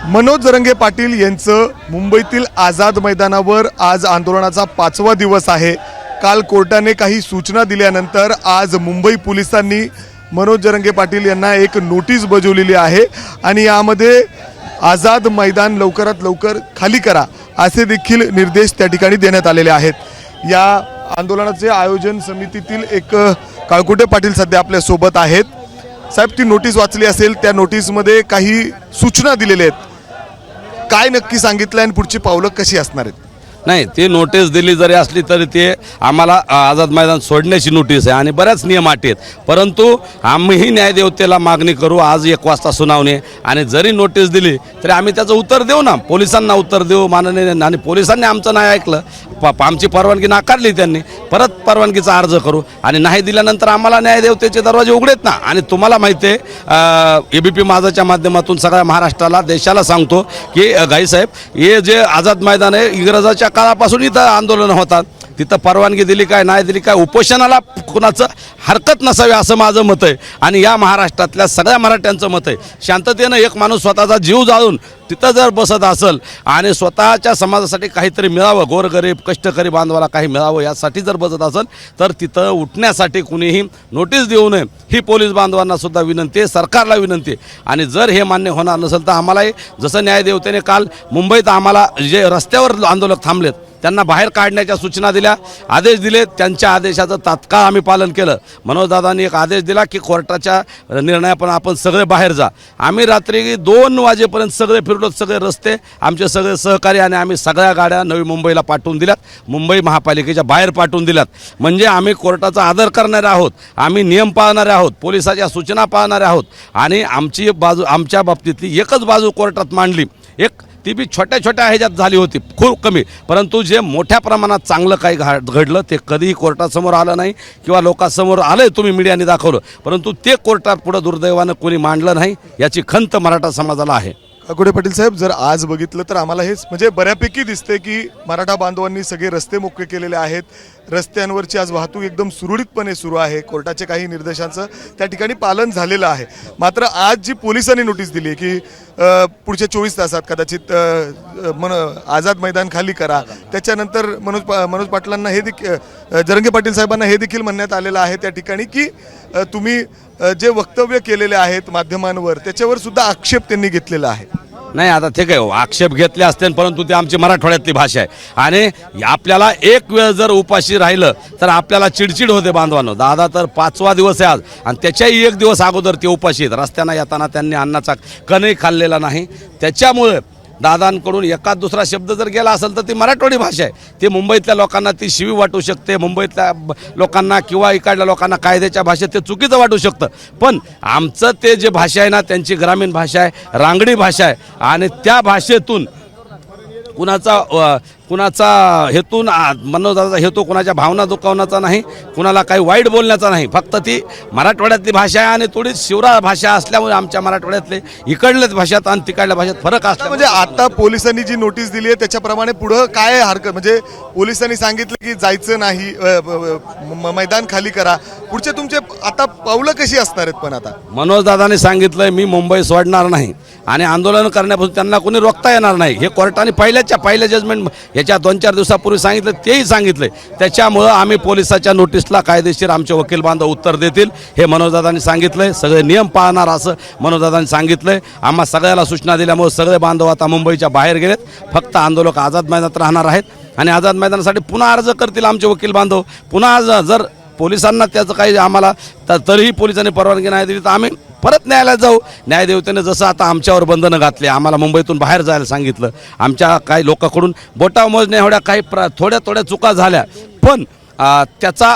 मनोज जरंगे पाटील यांचं मुंबईतील आझाद मैदानावर आज आंदोलनाचा 5वा दिवस आहे। काल कोर्टाने काही सूचना दिल्यानंतर आज मुंबई पोलिसांनी मनोज जरंगे पाटील यांना एक नोटीस बजावलेली आहे आणि यामध्ये आझाद मैदान लवकरात लवकर खाली करा असे देखील निर्देश त्या ठिकाणी देण्यात आलेले आहेत। या आंदोलनाचे आयोजन समितीतील एक काळकुटे पाटील सध्या आपल्या सोबत आहेत। साहेब, ती नोटीस वाचली असेल, त्या नोटीसमध्ये काही सूचना दिलेल्या आहेत, काय नक्की सांगितलं आणि पुढची पावलं कशी असणार आहेत? नाही, ती नोटीस दिली जरी असली तरी ते आम्हाला आझाद मैदान सोडण्याची नोटीस आहे आणि बऱ्याच नियम अटी आहेत, परंतु आम्हीही न्यायदेवतेला मागणी करू आज 1 वाजता सुनावणी आणि जरी नोटीस दिली तरी आम्ही त्याचं उत्तर देऊ ना, पोलिसांना उत्तर देऊ माननीय, आणि पोलिसांनी आमचं नाही ऐकलं, आमची परवानगी नाकारली, त्यांनी परत परवानगीचा अर्ज करू आणि नाही दिल्यानंतर आम्हाला न्यायदेवतेचे दरवाजे उघडेत ना। आणि तुम्हाला माहिती आहे ABP माझाच्या माध्यमातून सगळ्या महाराष्ट्राला देशाला सांगतो की गाईसाहेब, हे जे आझाद मैदान आहे इंग्रजाच्या काळापासून इथं आंदोलन होतात, तिथं परवानगी दिली काय नाही दिली काय, उपोषणाला कुणाचं हरकत नसावी असं माझं मत आहे आणि या महाराष्ट्रातल्या सगळ्या मराठ्यांचं मत आहे। शांततेनं एक माणूस स्वतःचा जीव जाळून तिथं जर बसत असेल आणि स्वतःच्या समाजासाठी काहीतरी मिळावं, गोरगरीब कष्टकरी बांधवाला काही मिळावं यासाठी जर बसत असेल तर तिथं उठण्यासाठी कुणीही नोटीस देऊ नये ही पोलीस बांधवांना सुद्धा विनंती आहे, सरकारला विनंती आहे। आणि जर हे मान्य होणार नसेल तर आम्हालाही जसं न्यायदेवतेने काल मुंबईत आम्हाला जे रस्त्यावर आंदोलक थांबलेत त्यांना बाहेर काढण्याच्या सूचना दिल्या, आदेश दिले, त्यांच्या आदेशाचं तात्काळ आम्ही पालन केलं। मनोजदादांनी एक आदेश दिला की कोर्टाच्या निर्णयाप्रमाणे आपण सगळे बाहेर जा। आम्ही रात्री 2 वाजेपर्यंत सगळे फिरलो, सगळे रस्ते आमचे सगळे सहकारी आणि आम्ही सगळ्या गाड्या नवी मुंबईला पाठवून दिल्यात, मुंबई महापालिकेच्या बाहेर पाठवून दिल्यात। म्हणजे आम्ही कोर्टाचा आदर करणारे आहोत, आम्ही नियम पाळणारे आहोत, पोलिसाच्या सूचना पाळणारे आहोत आणि आमची बाजू, आमच्या बाबतीतली एकच बाजू कोर्टात मांडली, एक ती बी छोट्या छोट्या ह्याच्यात झाली होती, खूप कमी, परंतु जे मोठ्या प्रमाणात चांगलं काही घडलं ते कधीही कोर्टासमोर आलं नाही किंवा लोकांसमोर आलंय, तुम्ही मीडियाने दाखवलं, परंतु ते कोर्टात पुढं दुर्दैवानं कोणी मांडलं नाही, याची खंत मराठा समाजाला आहे। काळकुटे पाटील साहेब, जर आज बघितलं तर आम्हाला हेच म्हणजे बऱ्यापैकी दिसते की मराठा बांधवांनी सगळे रस्ते मोकळे केलेले आहेत, रस्त्यांवरची आज वाहतूक एकदम सुरळीतपणे सुरू आहे, कोर्टाचे काही निर्देशांचं त्या ठिकाणी पालन झालेलं आहे। मात्र आज जी पोलिसांनी नोटीस दिली आहे की पुढच्या 24 तासात कदाचित आझाद मैदान खाली करा, त्याच्यानंतर मनोज पाटलांना हे देखील, जरंगे पाटील साहेबांना हे देखील म्हणण्यात आलेलं आहे त्या ठिकाणी की तुम्ही जे वक्तव्य केलेले आहेत माध्यमांवर त्याच्यावर सुद्धा आक्षेप त्यांनी घेतलेला आहे। नाही, आता ठीक आहे, आक्षेप घेतले असते, परंतु ते आमची मराठवाड्यातली भाषा आहे आणि आपल्याला एक वेळ जर उपाशी राहिलं तर आपल्याला चिडचिड होते बांधवांनो। दादा तर 5वा दिवस आहे आज आणि त्याच्याही 1 दिवस अगोदर ते उपाशी आहेत, रस्त्यानं येताना त्यांनी अन्नाचा कणही खाल्लेला नाही, त्याच्यामुळे दादांकडून एखाद दुसरा शब्द जर गेला असेल तर ती मराठवाडी भाषा आहे, ती मुंबईतल्या लोकांना ती शिवी वाटू शकते, मुंबईतल्या लोकांना किंवा इकडल्या लोकांना कायद्याच्या भाषेत ते चुकीचं वाटू शकतं, पण आमचं ते जे भाषा आहे ना त्यांची ग्रामीण भाषा आहे, रांगडी भाषा आहे आणि त्या भाषेतून कुणाचा हेतून, मनोदाचा हेतू कुणाच्या भावना दुखावण्याचा नाही, कुणाला काही वाईट बोलण्याचा नाही, फक्त ती मराठवाड्यातली भाषा आहे आणि थोडी शिवरा भाषा असल्यामुळे आमच्या मराठवाड्यातले इकडल्याच भाषात आणि तिकडल्या भाषेत फरक असला। म्हणजे आता पोलिसांनी जी नोटीस दिली आहे त्याच्याप्रमाणे पुढं काय हरकत, म्हणजे पोलिसांनी सांगितलं की जायचं नाही, मैदान खाली करा, पुढचे तुमचे आता पावलं कशी असणार आहेत? पण आता मनोजदादांनी सांगितलंय मी मुंबई सोडणार नाही आणि आंदोलन करण्यापासून त्यांना कोणी रोखता येणार नाही, हे कोर्टाने पहिल्या जजमेंट याच्या 2-4 दिवसापूर्वी सांगितलं, तेही सांगितलंय, त्याच्यामुळं आम्ही पोलिसाच्या नोटीसला कायदेशीर आमचे वकील बांधव उत्तर देतील हे मनोजदादांनी सांगितलंय, सगळे नियम पाळणार असं मनोजदादांनी सांगितलंय। आम्हा सगळ्याला सूचना दिल्यामुळे सगळे बांधव आता मुंबईच्या बाहेर गेलेत, फक्त आंदोलक आझाद मैदानात राहणार आहेत आणि आझाद मैदानासाठी पुन्हा अर्ज करतील आमचे वकील बांधव। पुन्हा जर पोलिसांना त्याचं काही आम्हाला तरीही पोलिसांनी परवानगी नाही दिली तर आम्ही परत न्यायालयात जाऊ। न्यायदेवतेने जसं आता आमच्यावर बंधनं घातले, आम्हाला मुंबईतून बाहेर जायला सांगितलं, आमच्या काही लोकांकडून बोटा मोजण्या एवढ्या काही थोड्या चुका झाल्या, पण त्याचा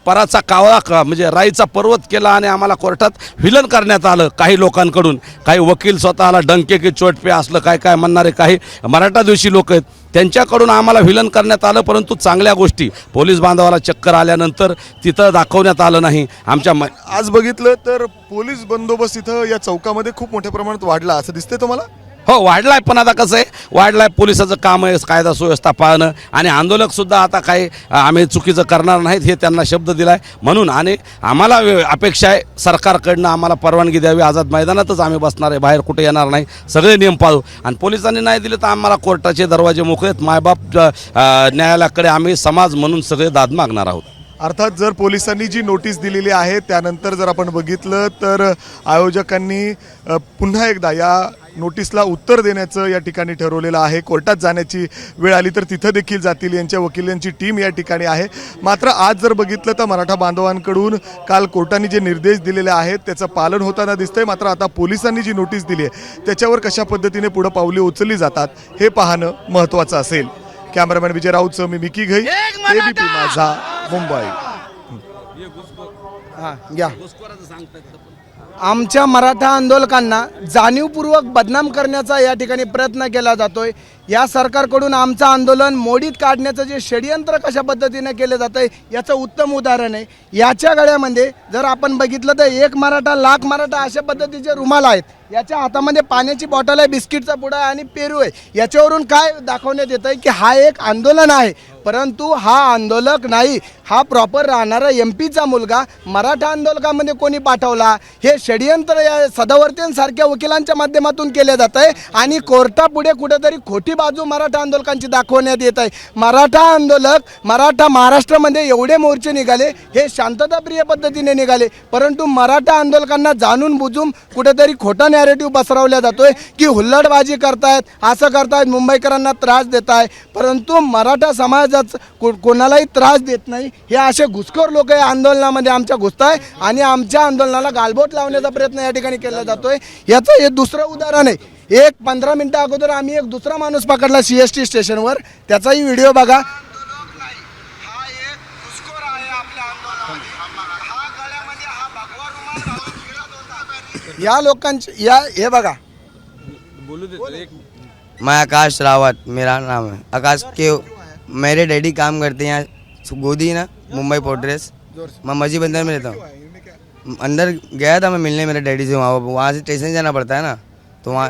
पराचा कावळा म्हणजे राईचा पर्वत केला आणि आम्हाला कोर्टात विलन करण्यात आलं काही लोकांकडून। काही वकील स्वतःला डंके की चोट पे असलं काय म्हणणारे काही मराठा द्वेषी लोक आहेत, त्यांच्याकडून आम्हाला विलन करण्यात आलं, परंतु चांगल्या गोष्टी पोलीस बांधवाला चक्कर आल्यानंतर तिथं दाखवण्यात आलं नाही। आमच्या आज बघितलं तर पोलीस बंदोबस्त इथं या चौकामध्ये खूप मोठ्या प्रमाणात वाढला असं दिसतंय तुम्हाला? हो वाढलाय, पण आता कसं आहे वाढलाय, पोलिसाचं काम आहे कायदा सुव्यवस्था पाळणं, आणि आंदोलकसुद्धा आता काही आम्ही चुकीचं करणार नाहीत हे त्यांना शब्द दिलाय. म्हणून आणि आम्हाला अपेक्षा आहे सरकारकडनं आम्हाला परवानगी द्यावी, आझाद मैदानातच आम्ही बसणार आहे, बाहेर कुठे येणार नाही, सगळे नियम पाळू. आणि पोलिसांनी नाही दिले तर आम्हाला कोर्टाचे दरवाजे मोकळे आहेत, मायबाप न्यायालयाकडे आम्ही समाज म्हणून सगळे दाद मागणार आहोत. अर्थात जर पोलिसांनी जी नोटीस दिलेली आहे त्यानंतर जर आपण बघितलं तर आयोजकांनी पुन्हा एकदा या नोटीसला उत्तर देण्याचं या ठिकाणी ठरवलेलं आहे. कोर्टात जाण्याची वेळ आली तर तिथं देखील जातील, यांच्या वकिलांची टीम या ठिकाणी आहे. मात्र आज जर बघितलं तर मराठा बांधवांकडून काल कोर्टाने जे निर्देश दिलेले आहेत त्याचं पालन होताना दिसतंय. मात्र आता पोलिसांनी जी नोटीस दिली आहे त्याच्यावर कशा पद्धतीने पुढं पावले उचलली जातात हे पाहणं महत्त्वाचं असेल. कॅमेरामॅन विजय राऊतसह मी मिकी घई, एबीपी माझा, मुंबई. आमच्या मराठा आंदोलकांना जाणीवपूर्वक बदनाम करण्याचा या ठिकाणी प्रयत्न केला जातोय. या सरकारकडून आमचं आंदोलन मोडीत काढण्याचं जे षडयंत्र कशा पद्धतीने केलं जातं आहे याचं उत्तम उदाहरण आहे. याच्या गळ्यामध्ये जर आपण बघितलं तर एक मराठा लाख मराठा अशा पद्धतीचे रुमाल आहेत. याच्या हातामध्ये पाण्याची बॉटल आहे, बिस्किटचा पुडा आहे आणि पेरू आहे. याच्यावरून काय दाखवण्यात येतं आहे की हा एक आंदोलन आहे, परंतु हा आंदोलक नाही, हा प्रॉपर राहणारा MP चा मुलगा मराठा आंदोलकामध्ये कोणी पाठवला हे षडयंत्र या सदावर्तेंसारख्या वकिलांच्या माध्यमातून केले जात आहे. आणि कोर्टापुढे कुठेतरी खोटी बाजू मराठा आंदोलकांची दाखवण्यात येत आहे. मराठा आंदोलक मराठा महाराष्ट्रामध्ये एवढे मोर्चे निघाले, हे शांतताप्रिय पद्धतीने निघाले, परंतु मराठा आंदोलकांना जाणून बुजून कुठेतरी खोटा नॅरेटिव्ह पसरवला जातोय की हुल्लडबाजी करतायत, असं करतायत, मुंबईकरांना त्रास देत आहे. परंतु मराठा समाजात कोणालाही त्रास देत नाही. हे असे घुसखोर लोक या आंदोलनामध्ये आमच्या घुसताय आणि आमच्या आंदोलनाला गालबोट लावण्याचा प्रयत्न या ठिकाणी केला जातोय. याचं हे दुसरं उदाहरण आहे. 15 मिनिटं अगोदर आम्ही एक दुसरा माणूस पकडला CST स्टेशनवर, त्याचाही व्हिडिओ बघा. या लोकांचे हे बघा. मैं आकाश रावत मेरा नाम है. आकाश के मेरे डैडी काम करते हैं यहाँ गोदी ना मुंबई पोर्ट्रेस. मैं मजी बंदर में रहता हूँ. अंदर गया था मैं मिलने मेरे डैडी से, वहाँ से स्टेशन जाना पड़ता है ना, तो वहाँ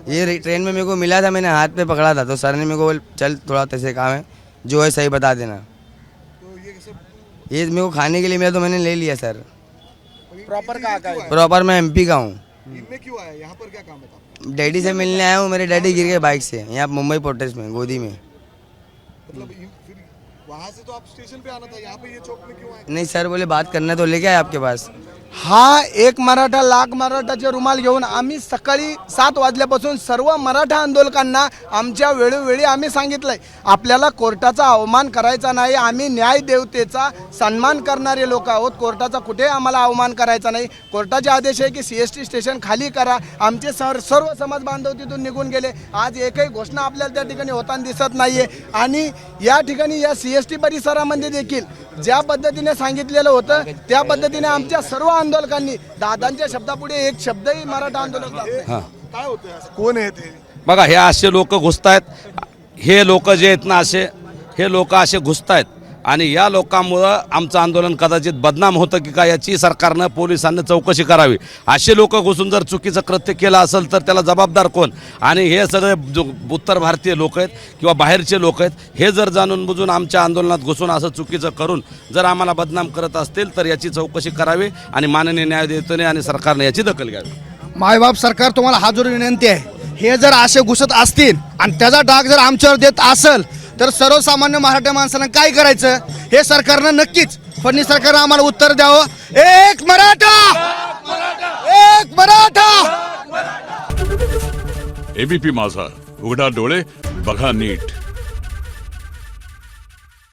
ये ट्रेन में मेरे को मिला था, मैंने हाथ पे पकड़ा था, तो सर ने मेरे को चल थोड़ा तैसे काम है, जो है सही बता देना. ये मेरे को खाने के लिए मिला तो मैंने ले लिया सर. प्रॉपर मैं MP का हूँ. क्यों आया यहाँ पर, क्या काम है? डैडी से मिलने आया हूँ. मेरे डैडी गिर गए बाइक से यहाँ मुंबई पोर्ट्रेस में गोदी में. मतलब फिर वहाँ से तो आप स्टेशन पे आना था, यहाँ पे ये चौक में क्यों आए? नहीं सर बोले बात करना तो लेके आए आपके पास. हा एक मराठा लाख मराठाचे रुमाल घेऊन आम्ही सकाळी 7 वाजल्यापासून सर्व मराठा आंदोलकांना आमच्या वेळोवेळी आम्ही सांगितलंय आपल्याला कोर्टाचा अवमान करायचा नाही. आम्ही न्याय देवतेचा सन्मान करणारे लोक आहोत. कोर्टाचा कुठे आम्हाला अवमान करायचा नाही. कोर्टाचे आदेश आहे की CST स्टेशन खाली करा. आमचे सर्व समाज बांधव तिथून निघून गेले. आज एकही घोषणा आपल्याला त्या ठिकाणी होताना दिसत नाहीये. आणि या ठिकाणी या CST परिसरामध्ये देखील ज्या पद्धतीने सांगितलेलं होतं त्या पद्धतीने आमच्या सर्व आंदोलकांनी दादांच्या शब्दापुढे एक शब्दही मराठा आंदोलक काय होतंय असं? कोण आहे ते? बघा हे असे लोक घुसतायत, हे लोक जे आहेत ना असे, हे लोक असे घुसतायत आणि या लोकांमुळं आमचं आंदोलन कदाचित बदनाम होतं की काय याची सरकारनं पोलिसांनी चौकशी करावी. असे लोक घुसून जर चुकीचं कृत्य केलं असेल तर त्याला जबाबदार कोण? आणि हे सगळे उत्तर भारतीय लोक आहेत किंवा बाहेरचे लोक आहेत, हे जर जाणून बुजून आमच्या आंदोलनात घुसून असं चुकीचं करून जर आम्हाला बदनाम करत असतील तर याची चौकशी करावी आणि माननीय न्यायाधीशाने आणि सरकारने याची दखल घ्यावी. मायबाप सरकार तुम्हाला हात जोडून विनंती आहे, हे जर असे घुसत असतील आणि त्याचा डाग जर आमच्यावर देत असेल तर सर्वसामान्य मराठा माणसांना काय करायचं हे सरकारनं नक्कीच फडणवीस सरकारनं आम्हाला उत्तर द्यावं. एक मराठा, एक मराठा. ABP माझा, उघडा डोळे बघा नीट.